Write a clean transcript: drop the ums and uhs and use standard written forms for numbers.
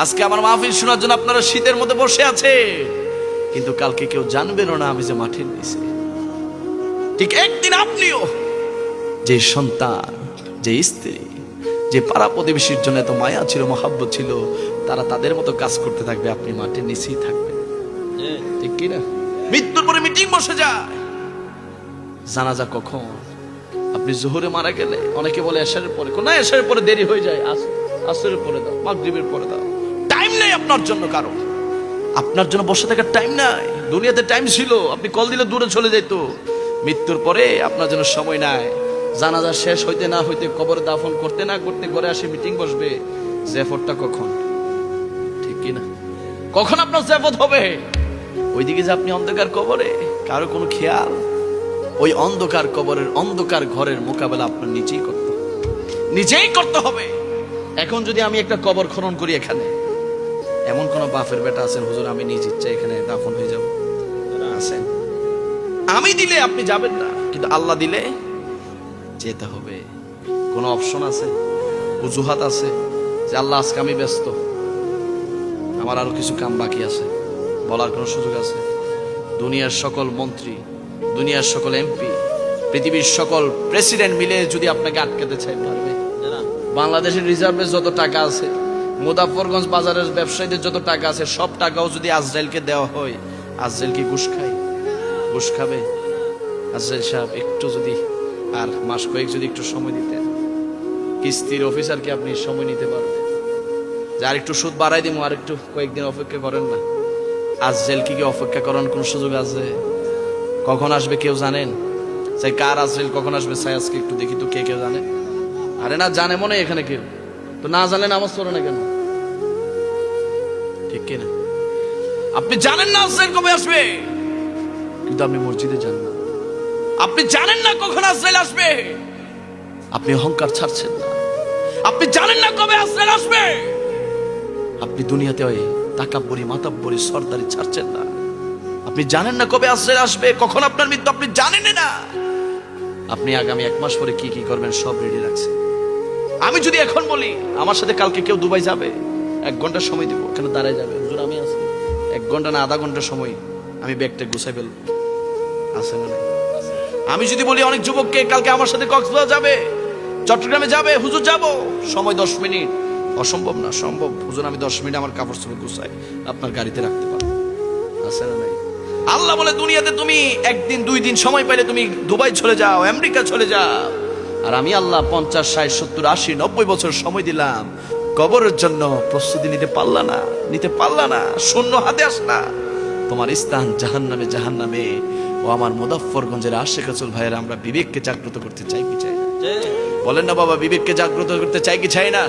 আজকে আমার মাহফিল শোনার জন্য আপনারা শীতের মধ্যে বসে আছে, কিন্তু কালকে কেউ জানবেন না আমি যে মাঠের নিচে। ঠিক একদিন আপনিও যে সন্তান, যে স্ত্রী, যে পাড়া প্রতিবেশীর জন্য এত মায়া ছিল, মহাব্বত ছিল, তারা তাদের মতো কাজ করতে থাকবে, আপনি মাঠের নিচেই থাকবেন। ঠিক কিনা? মৃত্যুর পরে মিটিং বসে যায়। জানাজা কখন? আপনি জোহরে মারা গেলে অনেকে বলে এশারের পরে, কোন এশারের পরে দেরি হয়ে যায়, আসরের পরে দাও, মাগরিবের পরে দাও। টাইম নেই আপনার জন্য, কারো আপনার জন্য বসে থাকার টাইম নাই। দুনিয়াতে টাইম ছিল, আপনি কল দিলে দূরে চলে যেত। মৃত্যুর পরে আপনার জন্য সময় নাই। জানাজা শেষ হইতে না হইতে, কবরে দাফন করতে না করতে ঘরে আসে মিটিং বসবে। জেফরটা কখন? ঠিক কিনা? কখন আপনার জেফত হবে? ওইদিকে যে আপনি অন্ধকার কবরে, কারো কোনো খেয়াল? ওই অন্ধকার কবরের, অন্ধকার ঘরের মোকাবেলা আপনার নিজেই করতে হবে। এখন যদি আমি একটা কবর খনন করি, এখানে এমন কোন বাপের বেটা আছেন হুজুর আমি নিজ ইচ্ছা এখানে দাফন হয়ে যাব? আছেন? আমি দিলে আপনি যাবেন না, কিন্তু আল্লাহ দিলে যেতে হবে। কোনো অপশন আছে? অজুহাত আছে যে আল্লাহ আজকে আমি ব্যস্ত, আমার আরো কিছু কাম বাকি আছে, বলার কোনো সুযোগ আছে? দুনিয়ার সকল মন্ত্রী, দুনিয়ার সকল এমপি, পৃথিবীর সকল প্রেসিডেন্ট মিলে যদি আপনাকে আটকাতে চাই, পারবে? বাংলাদেশের রিজার্ভে যত টাকা আছে, মুজাফফরগঞ্জ বাজারের ব্যবসায়ীদের যত টাকা আছে, সব টাকাও যদি আজরাইলকে দেওয়া হয়, আজরাইল কি ঘুষ খায়? ঘুষ খাবে? আজরাইল সাহেব একটু যদি আর মাস কয়েক যদি একটু সময় দিতেন, কিস্তির অফিসারকে আপনি সময় নিতে পারবেন যে আর একটু সুদ বাড়াই দিব, আর একটু কয়েকদিন অপেক্ষা করেন না। আজরাইল কি অপেক্ষা করার কোন সুযোগ আছে? কখন আসবে কেউ জানেন? সেই কার আজরাইল কখন আসবে চাই আজকে একটু দেখি তো, কে কেউ জানে? আরে না জানে মনে এখানে কেউ? তো না জানেন নামাজ পড়ে না কেন? ঠিক কিনা? আপনি জানেন না আজরাইল কবে আসবে, কিন্তু আপনি মসজিদে যান না। আপনি জানেন না কখন আজরাইল আসবে, আপনি অহংকার ছাড়ছেন না। আপনি জানেন না কবে আজরাইল আসবে, আপনি দুনিয়াতে ওই তাকাব্বরি, মাতাব্বরি, সরদারি ছাড়ছেন না। আপনি জানেন না কবে আজরাইল আসবে, কখন আপনার মৃত্যু আপনি জানেন না। আপনি আগামী 1 মাস পরে কি কি করবেন সব রেডি রাখছেন। আমি যদি এখন বলি আমার সাথে কালকে কেউ দুবাই যাবে, 1 ঘন্টা সময় দিব, এখানে দাঁড়ায় যাবে, হুজুর আমি আছি, 1 ঘন্টা না আধা ঘন্টা সময় আমি ব্যাগটা গুছাই ফেলবো, আছে না? আমি যদি বলি অনেক যুবককে কালকে আমার সাথে কক্সবাজার যাবে, চট্টগ্রামে যাবে, হুজুর যাব, সময় 10 মিনিট, অসম্ভব না, সম্ভব। হুজুর আমি 10 মিনিট আমার কাপড় চোপড় গুছাই আপনার গাড়িতে রাখতে পারবো, আছে না? নাই? আল্লাহ বলে দুনিয়াতে তুমি 1 দিন 2 দিন সময় পাইলে তুমি দুবাই চলে যাও, আমেরিকা চলে যাও, আর আমি আল্লাহ 50, 60, 70, 80, 90 বছর সময় দিলাম কবরের জন্য। প্রস্তুতি নিতে পারলা না, শূন্য হাতে আসলা। তোমার স্থান জাহান্নামে, জাহান্নামে। ও আমার মুজাফফরগঞ্জের আশেক রাসূল ভাইয়েরা, আমরা বিবেককে জাগ্রত করতে চাই কি চাই না? বলেন না বাবা, বিবেককে জাগ্রত করতে চাই কি চাই না?